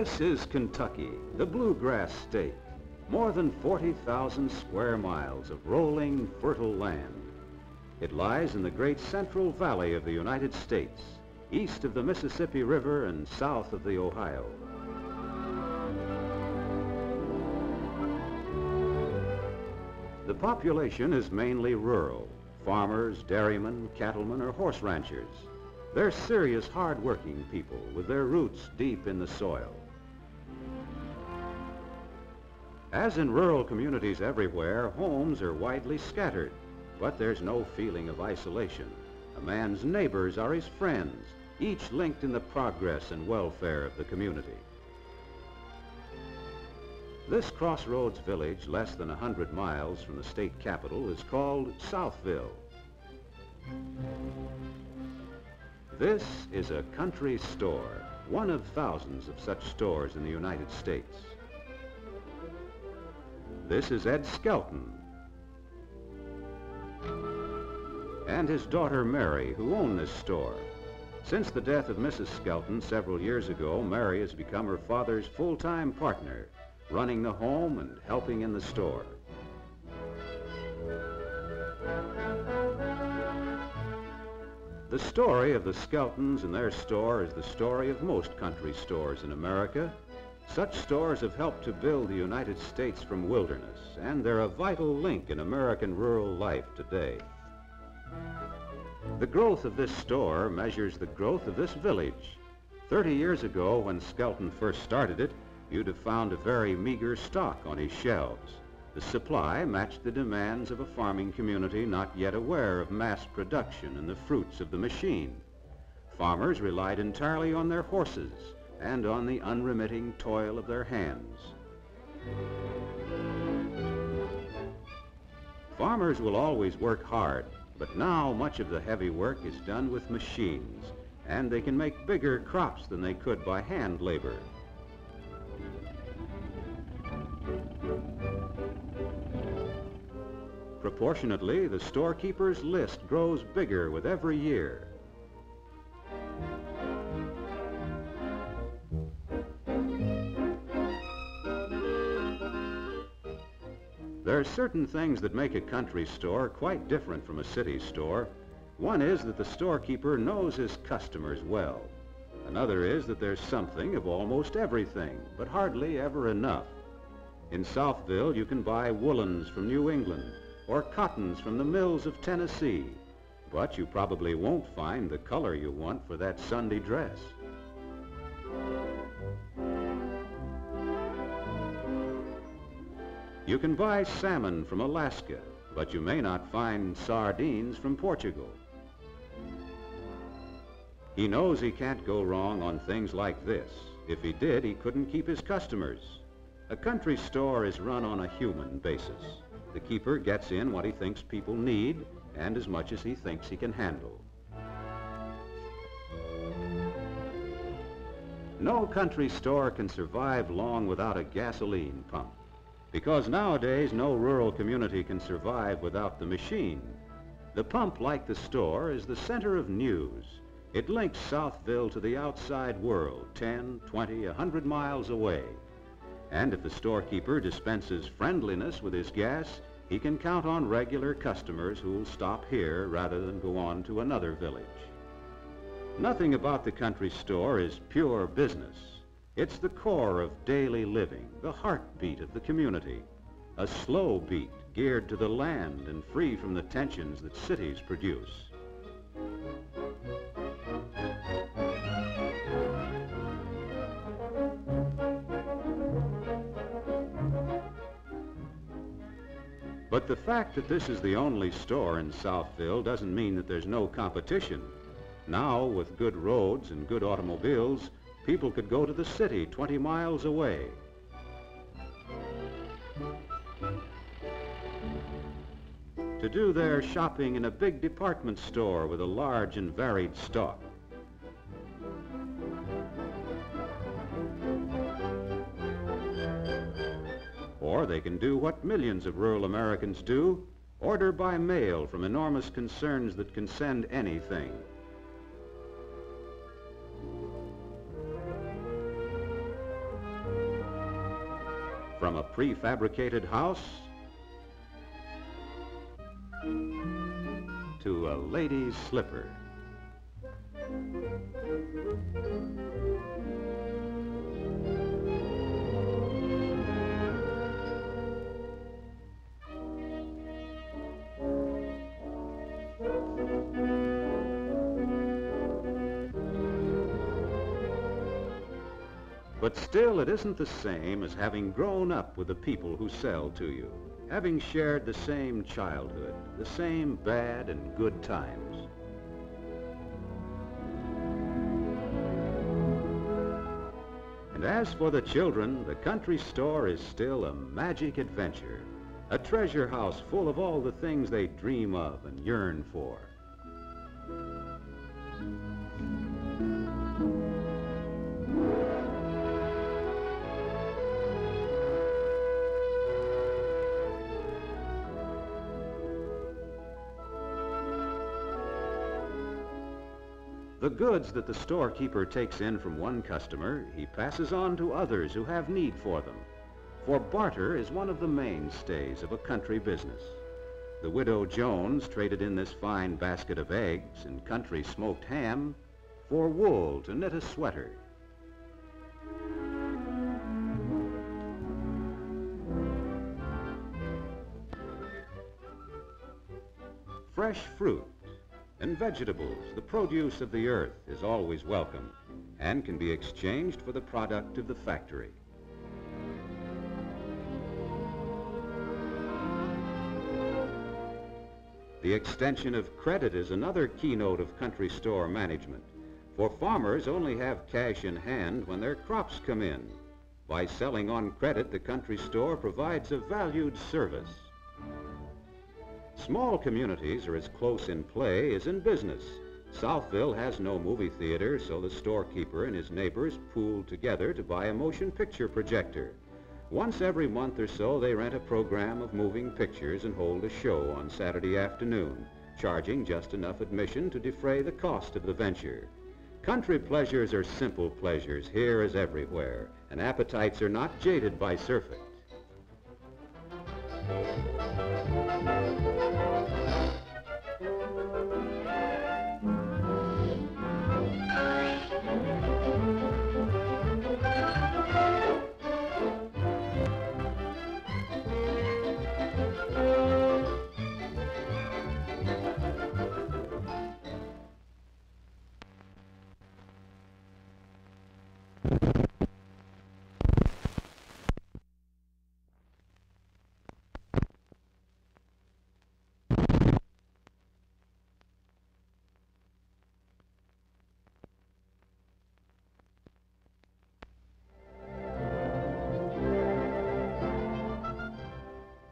This is Kentucky, the bluegrass state. More than 40,000 square miles of rolling, fertile land. It lies in the great Central Valley of the United States, east of the Mississippi River and south of the Ohio. The population is mainly rural. Farmers, dairymen, cattlemen, or horse ranchers. They're serious, hard-working people with their roots deep in the soil. As in rural communities everywhere, homes are widely scattered, but there's no feeling of isolation. A man's neighbors are his friends, each linked in the progress and welfare of the community. This crossroads village, less than 100 miles from the state capital, is called Southville. This is a country store, one of thousands of such stores in the United States. This is Ed Skelton and his daughter Mary, who own this store. Since the death of Mrs. Skelton several years ago, Mary has become her father's full-time partner, running the home and helping in the store. The story of the Skeltons and their store is the story of most country stores in America. Such stores have helped to build the United States from wilderness, and they're a vital link in American rural life today. The growth of this store measures the growth of this village. 30 years ago, when Skelton first started it, you'd have found a very meager stock on his shelves. The supply matched the demands of a farming community not yet aware of mass production and the fruits of the machine. Farmers relied entirely on their horses and on the unremitting toil of their hands. Farmers will always work hard, but now much of the heavy work is done with machines, and they can make bigger crops than they could by hand labor. Proportionately, the storekeeper's list grows bigger with every year. There are certain things that make a country store quite different from a city store. One is that the storekeeper knows his customers well. Another is that there's something of almost everything, but hardly ever enough. In Southville, you can buy woolens from New England or cottons from the mills of Tennessee, but you probably won't find the color you want for that Sunday dress. You can buy salmon from Alaska, but you may not find sardines from Portugal. He knows he can't go wrong on things like this. If he did, he couldn't keep his customers. A country store is run on a human basis. The keeper gets in what he thinks people need and as much as he thinks he can handle. No country store can survive long without a gasoline pump, because nowadays no rural community can survive without the machine. The pump, like the store, is the center of news. It links Southville to the outside world, 10, 20, 100 miles away. And if the storekeeper dispenses friendliness with his gas, he can count on regular customers who'll stop here rather than go on to another village. Nothing about the country store is pure business. It's the core of daily living, the heartbeat of the community, a slow beat geared to the land and free from the tensions that cities produce. But the fact that this is the only store in Southville doesn't mean that there's no competition. Now, with good roads and good automobiles, people could go to the city 20 miles away. To do their shopping in a big department store with a large and varied stock. Or they can do what millions of rural Americans do, order by mail from enormous concerns that can send anything. From a prefabricated house to a lady's slipper. But still, it isn't the same as having grown up with the people who sell to you, having shared the same childhood, the same bad and good times. And as for the children, the country store is still a magic adventure, a treasure house full of all the things they dream of and yearn for. The goods that the storekeeper takes in from one customer, he passes on to others who have need for them. For barter is one of the mainstays of a country business. The Widow Jones traded in this fine basket of eggs and country smoked ham for wool to knit a sweater. Fresh fruit and vegetables, the produce of the earth, is always welcome and can be exchanged for the product of the factory. The extension of credit is another keynote of country store management, for farmers only have cash in hand when their crops come in. By selling on credit, the country store provides a valued service. Small communities are as close in play as in business. Southville has no movie theater, so the storekeeper and his neighbors pool together to buy a motion picture projector. Once every month or so, they rent a program of moving pictures and hold a show on Saturday afternoon, charging just enough admission to defray the cost of the venture. Country pleasures are simple pleasures here as everywhere, and appetites are not jaded by surfeit.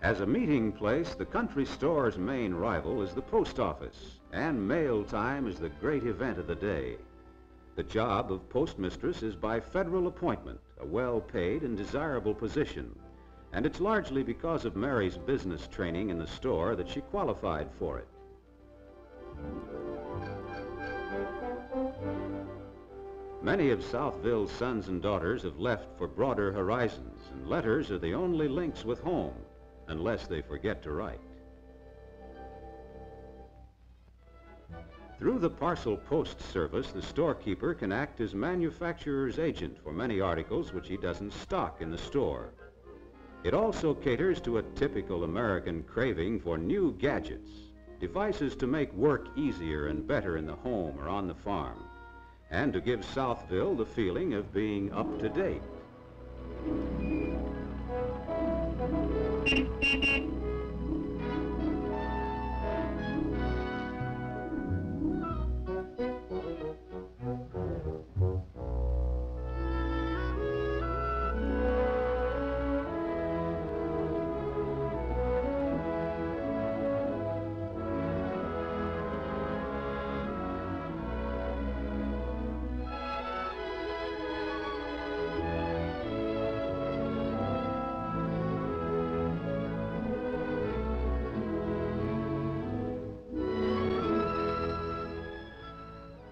As a meeting place, the country store's main rival is the post office, and mail time is the great event of the day. The job of postmistress is by federal appointment, a well-paid and desirable position, and it's largely because of Mary's business training in the store that she qualified for it. Many of Southville's sons and daughters have left for broader horizons, and letters are the only links with home, unless they forget to write. Through the parcel post service, the storekeeper can act as manufacturer's agent for many articles which he doesn't stock in the store. It also caters to a typical American craving for new gadgets, devices to make work easier and better in the home or on the farm, and to give Southville the feeling of being up to date.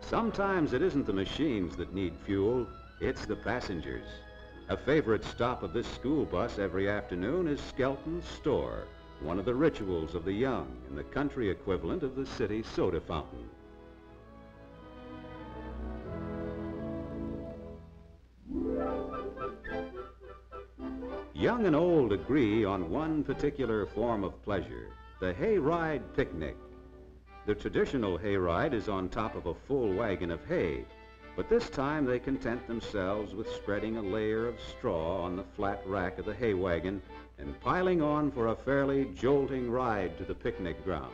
Sometimes it isn't the machines that need fuel, it's the passengers. A favorite stop of this school bus every afternoon is Skelton's Store, one of the rituals of the young and the country equivalent of the city soda fountain. Young and old agree on one particular form of pleasure, the hayride picnic. The traditional hayride is on top of a full wagon of hay, but this time they content themselves with spreading a layer of straw on the flat rack of the hay wagon and piling on for a fairly jolting ride to the picnic grounds.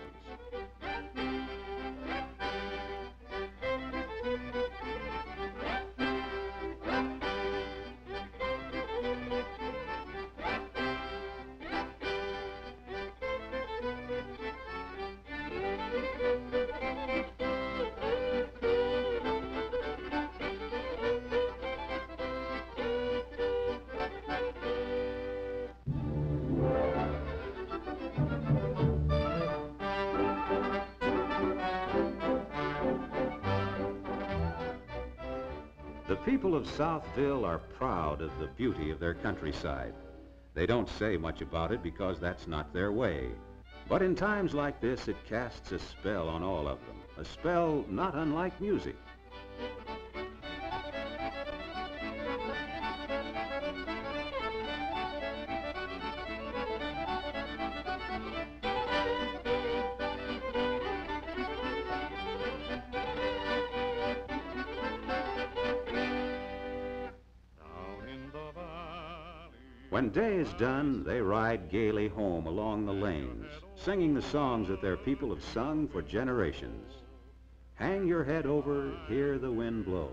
The people of Southville are proud of the beauty of their countryside. They don't say much about it because that's not their way. But in times like this, it casts a spell on all of them, a spell not unlike music. When day is done, they ride gaily home along the lanes, singing the songs that their people have sung for generations. Hang your head over, hear the wind blow.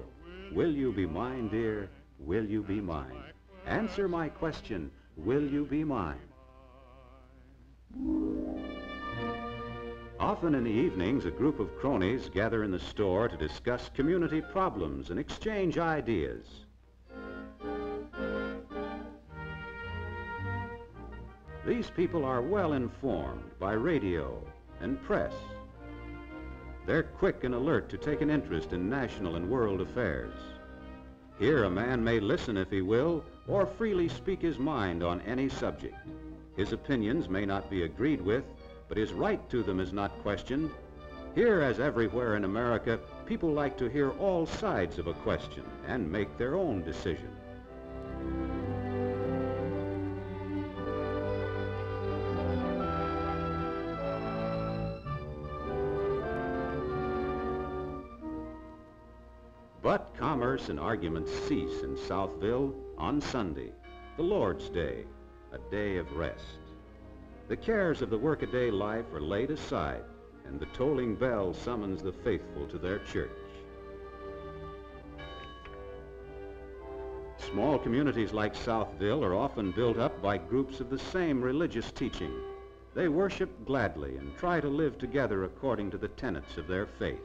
Will you be mine, dear? Will you be mine? Answer my question, will you be mine? Often in the evenings, a group of cronies gather in the store to discuss community problems and exchange ideas. These people are well informed by radio and press. They're quick and alert to take an interest in national and world affairs. Here a man may listen if he will, or freely speak his mind on any subject. His opinions may not be agreed with, but his right to them is not questioned. Here, as everywhere in America, people like to hear all sides of a question and make their own decision. But commerce and arguments cease in Southville on Sunday, the Lord's Day, a day of rest. The cares of the workaday life are laid aside, and the tolling bell summons the faithful to their church. Small communities like Southville are often built up by groups of the same religious teaching. They worship gladly and try to live together according to the tenets of their faith.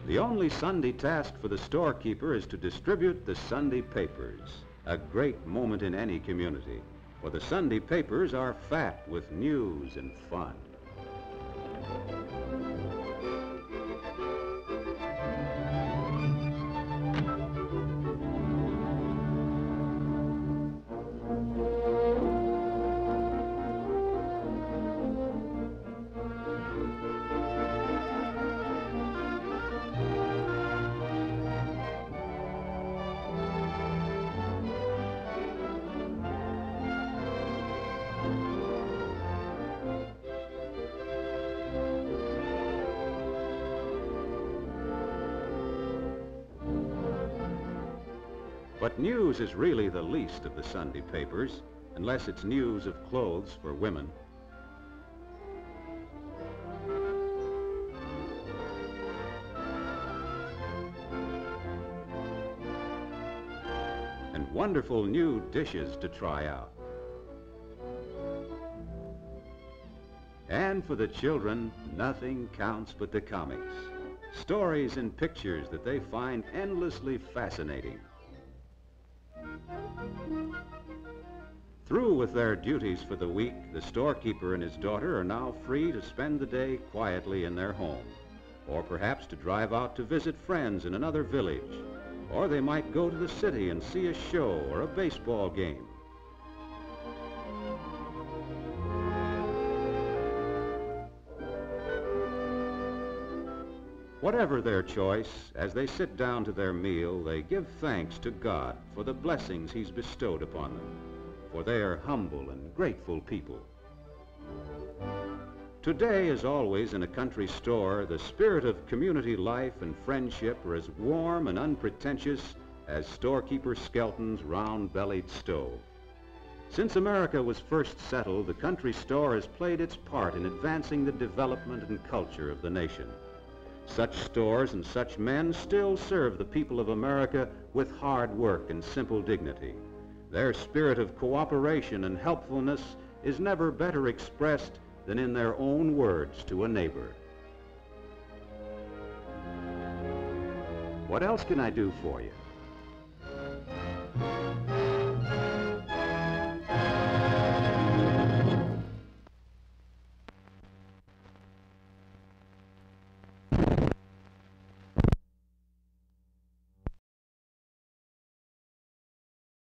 The only Sunday task for the storekeeper is to distribute the Sunday papers, a great moment in any community, for the Sunday papers are fat with news and fun. But news is really the least of the Sunday papers, unless it's news of clothes for women. And wonderful new dishes to try out. And for the children, nothing counts but the comics. Stories and pictures that they find endlessly fascinating. Through with their duties for the week, the storekeeper and his daughter are now free to spend the day quietly in their home, or perhaps to drive out to visit friends in another village, or they might go to the city and see a show or a baseball game. Whatever their choice, as they sit down to their meal, they give thanks to God for the blessings He's bestowed upon them, for they are humble and grateful people. Today, as always in a country store, the spirit of community life and friendship are as warm and unpretentious as storekeeper Skelton's round-bellied stove. Since America was first settled, the country store has played its part in advancing the development and culture of the nation. Such stores and such men still serve the people of America with hard work and simple dignity. Their spirit of cooperation and helpfulness is never better expressed than in their own words to a neighbor. What else can I do for you?